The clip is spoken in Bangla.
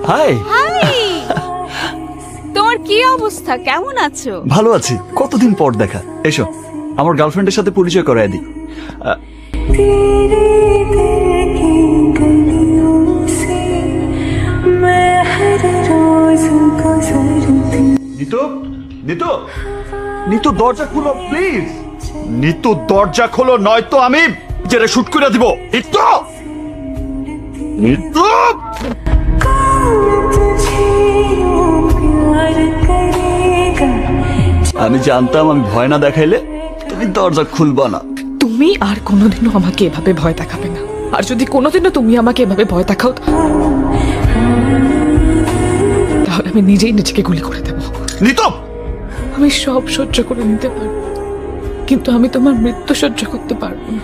হাই। হাই, তোমার কি অবস্থা? কেমন আছো? ভালো আছি, কতদিন পর দেখা। এসো আমার গার্লফ্রেন্ডের সাথে পরিচয় করায় দিই। নিতু, নিতু, নিতু দরজা খুলো প্লিজ। নিতু দরজা খোলো, নয়তো আমি জেরে শুট করে দিব। নিতু, নিতু। আমি জানতাম আমি ভয় না দেখাইলে তুমি দরজা খুলবা না। তুমি আর কোনোদিনও আমাকে এভাবে ভয় দেখাবে না। আর যদি কোনোদিনও তুমি আমাকে এভাবে ভয় দেখাও তাহলে আমি নিজেই নিজেকে গুলি করে দেব। নিতু, আমি সব সহ্য করে নিতে পারবো, কিন্তু আমি তোমার মৃত্যু সহ্য করতে পারবো না।